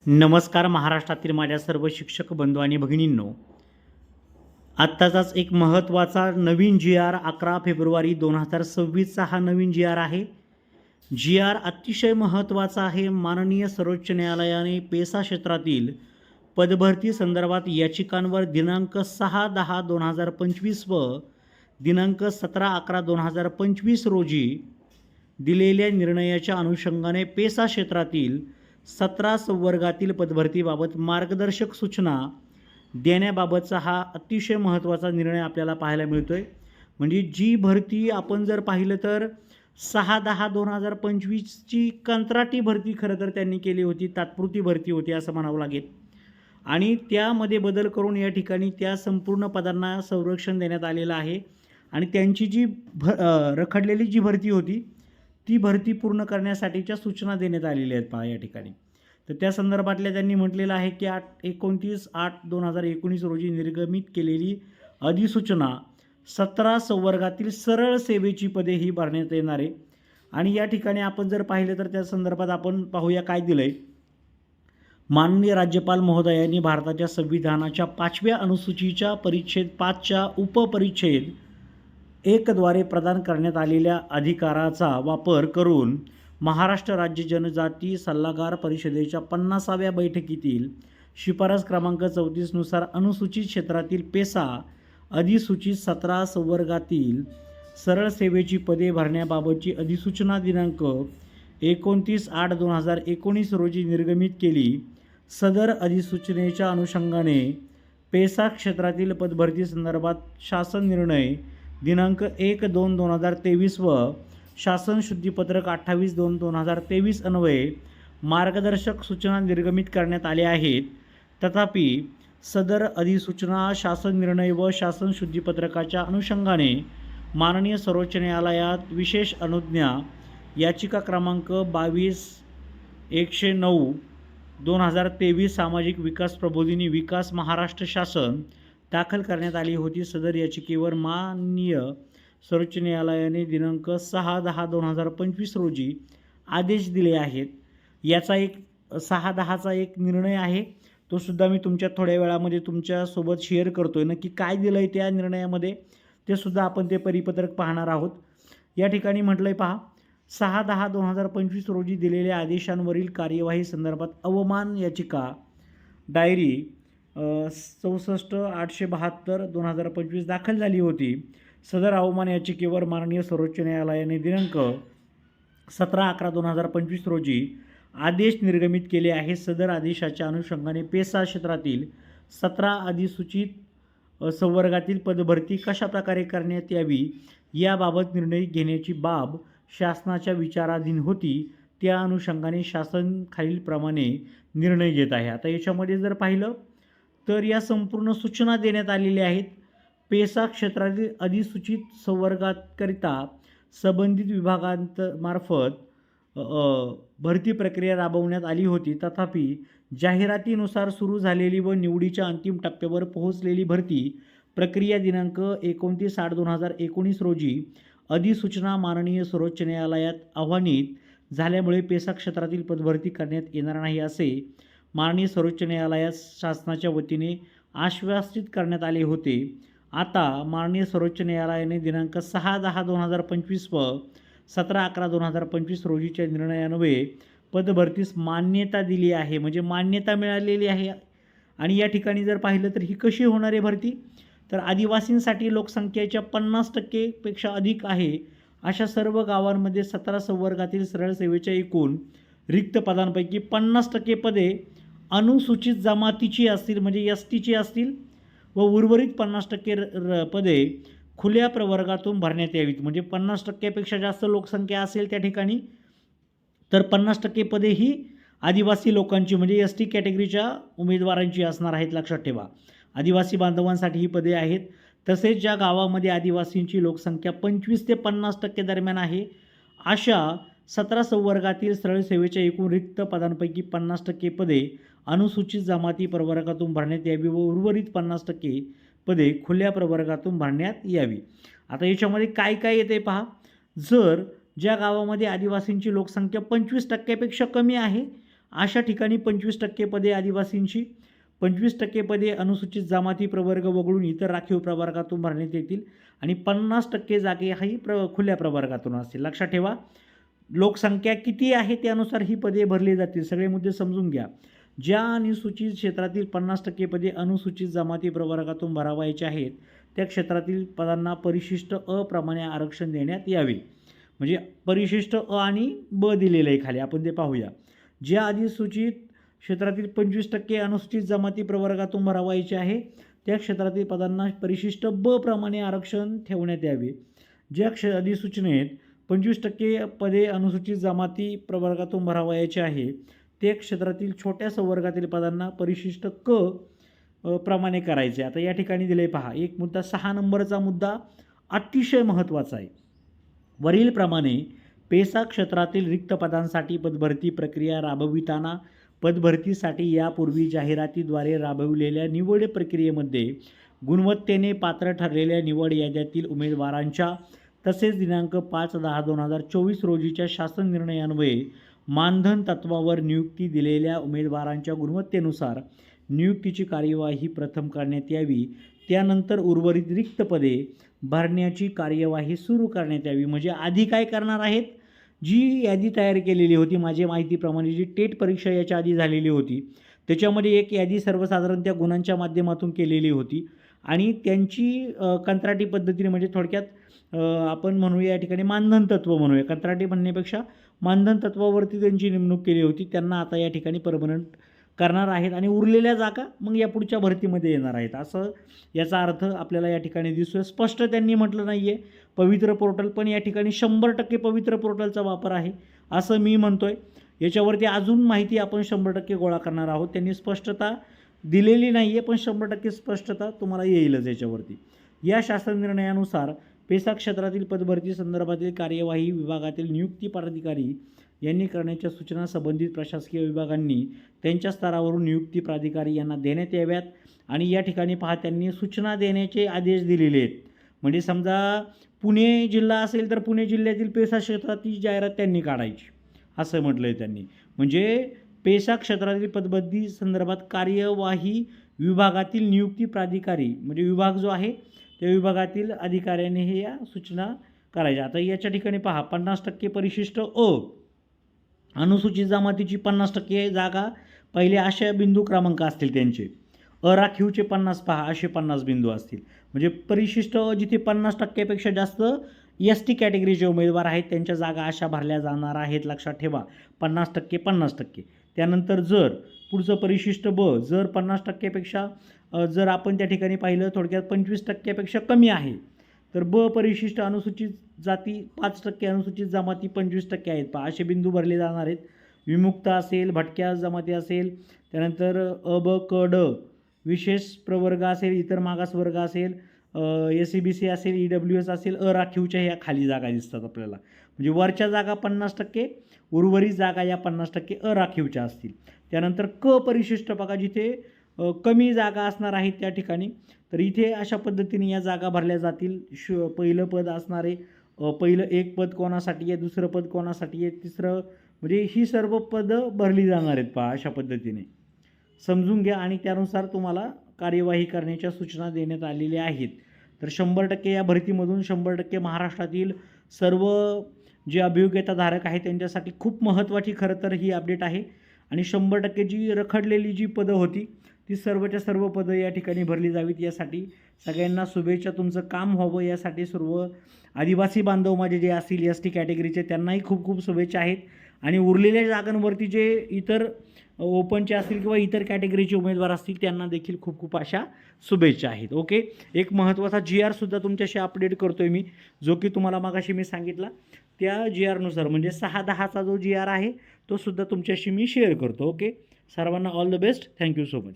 नमस्कार महाराष्ट्रातील माझ्या सर्व शिक्षक बंधू आणि भगिनींनो, आत्ताचाच एक महत्त्वाचा नवीन जी आर 11 फेब्रुवारी 2026चा हा नवीन जी आर आहे. जी आर अतिशय महत्त्वाचा आहे. माननीय सर्वोच्च न्यायालयाने पेसा क्षेत्रातील पदभरती संदर्भात याचिकांवर दिनांक 6/10/2025 व दिनांक 17/11/2025 रोजी दिलेल्या निर्णयाच्या अनुषंगाने पेसा क्षेत्रातील 17 संवर्गातील पदभरतीबाबत मार्गदर्शक सूचना देण्याबाबतचा हा अतिशय महत्त्वाचा निर्णय आपल्याला पाहायला मिळतो आहे. म्हणजे जी भरती आपण जर पाहिलं तर 6/10/2025ची कंत्राटी भरती खरं तर त्यांनी केली होती, तात्पुरती भरती होती असं म्हणावं लागेल. आणि त्यामध्ये बदल करून या ठिकाणी त्या संपूर्ण पदांना संरक्षण देण्यात आलेलं आहे. आणि त्यांची जी रखडलेली जी भरती होती ती भरती पूर्ण करण्यासाठीच्या सूचना देण्यात आलेल्या आहेत पहा या ठिकाणी. तर त्या संदर्भातल्या त्यांनी म्हटलेलं आहे की 29/8/2019 रोजी निर्गमित केलेली अधिसूचना 17 संवर्गातील सरळ सेवेची पदे ही भरण्यात येणार आहे. आणि या ठिकाणी आपण जर पाहिलं तर त्या संदर्भात आपण पाहूया काय दिलं आहे. माननीय राज्यपाल महोदयांनी भारताच्या संविधानाच्या 5व्या अनुसूचीच्या परिच्छेद 5च्या उपपरिच्छेद 1 द्वारे प्रदान करण्यात आलेल्या अधिकाराचा वापर करून महाराष्ट्र राज्य जनजाती सल्लागार परिषदेच्या 50व्या बैठकीतील शिफारस क्रमांक 34 नुसार अनुसूचित क्षेत्रातील पेसा अधिसूचित 17 संवर्गातील सरळ सेवेची पदे भरण्याबाबतची अधिसूचना दिनांक 29/8/2019 रोजी निर्गमित केली. सदर अधिसूचनेच्या अनुषंगाने पेसा क्षेत्रातील पदभरती संदर्भात शासन निर्णय दिनांक 1/2/2023 व शासन शुद्धीपत्रक 28/2/2023 अन्वये मार्गदर्शक सूचना निर्गमित करण्यात आल्या आहेत. तथापि सदर अधिसूचना, शासन निर्णय व शासन शुद्धीपत्रकाच्या अनुषंगाने माननीय सर्वोच्च न्यायालयात विशेष अनुज्ञा याचिका क्रमांक 22-109/2023 सामाजिक विकास प्रबोधिनी विकास महाराष्ट्र शासन दाखल करण्यात आली होती. सदर याचिकेवर माननीय सर्वोच्च न्यायालयाने दिनांक 6/10/2025 रोजी आदेश दिले आहेत. याचा एक 6/10चा एक निर्णय आहे, तो सुद्धा मी तुमच्या थोड्या वेळामध्ये तुमच्यासोबत शेअर करतो आहे. नक्की काय दिलं आहे त्या निर्णयामध्ये ते सुद्धा आपण ते परिपत्रक पाहणार आहोत. या ठिकाणी म्हटलं आहे पहा, 6/10/2025 रोजी दिलेल्या आदेशांवरील कार्यवाही संदर्भात अवमान याचिका डायरी 64-872/2025 दाखल झाली होती. सदर अवमान याचिकेवर माननीय सर्वोच्च न्यायालयाने दिनांक 17/11/2025 रोजी आदेश निर्गमित केले आहे. सदर आदेशाच्या अनुषंगाने पेसा क्षेत्रातील 17 अधिसूचित संवर्गातील पदभरती कशाप्रकारे करण्यात यावी याबाबत निर्णय घेण्याची बाब शासनाच्या विचाराधीन होती. त्या अनुषंगाने शासन खालीलप्रमाणे निर्णय घेत आहे. आता याच्यामध्ये जर पाहिलं तर या संपूर्ण सूचना देण्यात आलेल्या आहेत. पेसा क्षेत्रातील अधिसूचित संवर्गाकरिता संबंधित विभागांमार्फत भरती प्रक्रिया राबवण्यात आली होती. तथापि जाहिरातीनुसार सुरू झालेली व निवडीच्या अंतिम टप्प्यावर पोहोचलेली भरती प्रक्रिया दिनांक 29/8/2019 रोजी अधिसूचना माननीय सर्वोच्च न्यायालयात आव्हानित झाल्यामुळे पेसा क्षेत्रातील पदभरती करण्यात येणार नाही असे माननीय सर्वोच्च न्यायालयात शासनाच्या वतीने आश्वासित करण्यात आले होते. आता माननीय सर्वोच्च न्यायालयाने दिनांक 6/10/2025 व 17/11/2025 रोजीच्या निर्णयान्वये पदभरतीस मान्यता दिली आहे. म्हणजे मान्यता मिळालेली आहे. आणि या ठिकाणी जर पाहिलं तर ही कशी होणार आहे भरती, तर आदिवासींसाठी लोकसंख्येच्या 50% पेक्षा अधिक आहे अशा सर्व गावांमध्ये 17 संवर्गातील सरळ सेवेच्या एकूण रिक्त पदांपैकी 50% पदे अनुसूचित जमातीची असतील, म्हणजे STची असतील व उर्वरित 50% पदे खुल्या प्रवर्गातून भरण्यात यावीत. म्हणजे 50%पेक्षा जास्त लोकसंख्या असेल त्या ठिकाणी तर 50% पदे ही आदिवासी लोकांची म्हणजे ST कॅटेगरीच्या उमेदवारांची असणार आहेत, लक्षात ठेवा. आदिवासी बांधवांसाठी ही पदे आहेत. तसेच ज्या गावामध्ये आदिवासींची लोकसंख्या 25 ते 50% दरम्यान आहे अशा 17 संवर्गातील सरळ सेवेच्या एकूण रिक्त पदांपैकी 50% पदे अनुसूचित जमाती प्रवर्गातून भरण्यात यावी व उर्वरित 50% पदे खुल्या प्रवर्गातून भरण्यात यावी. आता याच्यामध्ये काय काय येते पहा. जर ज्या गावामध्ये आदिवासींची लोकसंख्या 25% पेक्षा कमी आहे अशा ठिकाणी 25% पदे आदिवासींची, 25% पदे अनुसूचित जमाती प्रवर्ग वगळून इतर राखीव प्रवर्गातून भरण्यात येतील आणि 50% जागे ही खुल्या प्रवर्गातून असतील. लक्षात ठेवा, लोकसंख्या किती आहे त्यानुसार ही पदे भरली जातील. सगळे मुद्दे समजून घ्या. ज्या अनुसूचित क्षेत्रातील 50% पदे अनुसूचित जमाती प्रवर्गातून भरावायचे आहेत त्या क्षेत्रातील पदांना परिशिष्ट अ प्रमाणे आरक्षण देण्यात यावे. म्हणजे परिशिष्ट अ आणि ब दिलेलं आहे खाली, आपण ते पाहूया. ज्या अधिसूचित क्षेत्रातील 25% अनुसूचित जमाती प्रवर्गातून भरावायचे आहे त्या क्षेत्रातील पदांना परिशिष्ट ब प्रमाणे आरक्षण ठेवण्यात यावे. ज्या अधिसूचनेत 25% पदे अनुसूचित जमाती प्रवर्गातून भरावायचे आहे ते क्षेत्रातील छोट्या संवर्गातील पदांना परिशिष्ट क प्रमाणे करायचे. आता या ठिकाणी दिले पहा, एक मुद्दा 6 नंबरचा मुद्दा अतिशय महत्त्वाचा आहे. वरीलप्रमाणे पेसा क्षेत्रातील रिक्त पदांसाठी पदभरती प्रक्रिया राबविताना पदभरतीसाठी यापूर्वी जाहिरातीद्वारे राबविलेल्या निवड प्रक्रियेमध्ये गुणवत्तेने पात्र ठरलेल्या निवड याद्यातील उमेदवारांच्या तसेच दिनांक 5/10/2024 रोजीच्या शासन निर्णयान्वये मानधन तत्वावर नियुक्ती दिलेल्या उमेदवारांच्या गुणवत्तेनुसार नियुक्तीची कार्यवाही प्रथम करण्यात यावी. त्यानंतर उर्वरित रिक्त पदे भरण्याची कार्यवाही सुरू करण्यात यावी. म्हणजे आधी काय करणार आहेत, जी यादी तयार केलेली होती माझ्या माहितीप्रमाणे जी टेट परीक्षा याच्या आधी झालेली होती त्याच्यामध्ये एक यादी सर्वसाधारण त्या गुणांच्या माध्यमातून केलेली होती आणि त्यांची कंत्राटी पद्धतीने, म्हणजे थोडक्यात आपण म्हणूया या ठिकाणी मानधन तत्व म्हणूया, कंत्राटी म्हणण्यापेक्षा मानधन तत्वावरती त्यांची नेमणूक केली होती. त्यांना आता या ठिकाणी परमनंट करणार आहेत आणि उरलेल्या जागा मग या पुढच्या भरतीमध्ये येणार आहेत, असं याचा अर्थ आपल्याला या ठिकाणी दिसतोय. स्पष्ट त्यांनी म्हटलं नाही आहे पवित्र पोर्टल, पण या ठिकाणी 100% पवित्र पोर्टलचा वापर आहे असं मी म्हणतोय. याच्यावरती अजून माहिती आपण 100% गोळा करणार आहोत. त्यांनी स्पष्टता दिलेली नाही आहे, पण 100% स्पष्टता तुम्हाला येईलच याच्यावरती. या शासन निर्णयानुसार पेसा क्षेत्रातील पदभरती संदर्भातील कार्यवाही विभागातील नियुक्ती प्राधिकारी यांनी करण्याच्या सूचना संबंधित प्रशासकीय विभागांनी त्यांच्या स्तरावरून नियुक्ती प्राधिकारी यांना देण्यात याव्यात. आणि या ठिकाणी पहा, त्यांनी सूचना देण्याचे आदेश दिलेले आहेत. म्हणजे समजा पुणे जिल्हा असेल तर पुणे जिल्ह्यातील पेसा क्षेत्रातील जाहिरात त्यांनी काढायची असं म्हटलं आहे त्यांनी. म्हणजे पेसा क्षेत्रातील पदभरती संदर्भात कार्यवाही विभागातील नियुक्ती प्राधिकारी, म्हणजे विभाग जो आहे त्या विभागातील अधिकाऱ्यांनी हे या सूचना करायच्या. आता याच्या ठिकाणी पहा, 50% परिशिष्ट अ अनुसूचित जमातीची 50% जागा पहिले अशा बिंदू क्रमांक असतील त्यांचे, अराखीवचे 50 पहा असे 50 बिंदू असतील. म्हणजे परिशिष्ट जिथे 50%पेक्षा जास्त ST कॅटेगरीचे उमेदवार आहेत त्यांच्या जागा अशा भरल्या जाणार आहेत. लक्षात ठेवा, 50%. त्यानंतर जर पुढचं परिशिष्ट ब जर 50%पेक्षा जर आपण त्या ठिकाणी पाहिलं थोडक्यात 25%पेक्षा कमी आहे तर ब परिशिष्ट अनुसूचित जाती 5%, अनुसूचित जमाती 25% आहेत पहा असे बिंदू भरले जाणार आहेत. विमुक्त असेल, भटक्या जमाती असेल, त्यानंतर अ ब क ड विशेष प्रवर्ग असेल, इतर मागासवर्ग असेल, SEBC असेल, EWS असेल, अराखीवच्या ह्या खाली जागा दिसतात आपल्याला. म्हणजे वरच्या जागा 50%, उर्वरित जागा या 50% अराखीवच्या असतील. त्यानंतर क परिशिष्ट बघा जिथे कमी जागा असणार आहेत त्या ठिकाणी, तर इथे अशा पद्धतीने या जागा भरल्या जातील. पहिलं पद असणारे पहिलं एक पद कोणासाठी आहे, दुसरं पद कोणासाठी आहे, तिसरं, म्हणजे ही सर्व पदं भरली जाणार आहेत पहा अशा पद्धतीने समजून घ्या. आणि त्यानुसार तुम्हाला कार्यवाही करण्याच्या सूचना देण्यात आलेल्या आहेत. तर 100% या भरतीमधून 100% महाराष्ट्रातील सर्व जे अभियोग्यताधारक आहेत त्यांच्यासाठी खूप महत्त्वाची खरं तर ही अपडेट आहे. आणि 100% जी रखडलेली जी पदं होती ती सर्वच्या सर्व पदं या ठिकाणी भरली जावीत. यासाठी सगळ्यांना शुभेच्छा. तुमचं काम व्हावं यासाठी सर्व आदिवासी बांधव माझे जे असतील ST कॅटेगरीचे त्यांनाही खूप खूप शुभेच्छा आहेत. आणि उरलेल्या जागांवरती जे इतर ओपनचे असतील किंवा इतर कॅटेगरीचे उमेदवार असतील त्यांना देखील खूप खूप अशा शुभेच्छा आहेत. ओके, एक महत्त्वाचा GR सुद्धा तुमच्याशी अपडेट करतो आहे मी, जो की तुम्हाला मगाशी मी सांगितला त्या GRनुसार, म्हणजे 6/10चा जो GR आहे तो सुद्धा तुमच्याशी मी शेअर करतो. ओके, सर्वांना all the best. Thank you so much.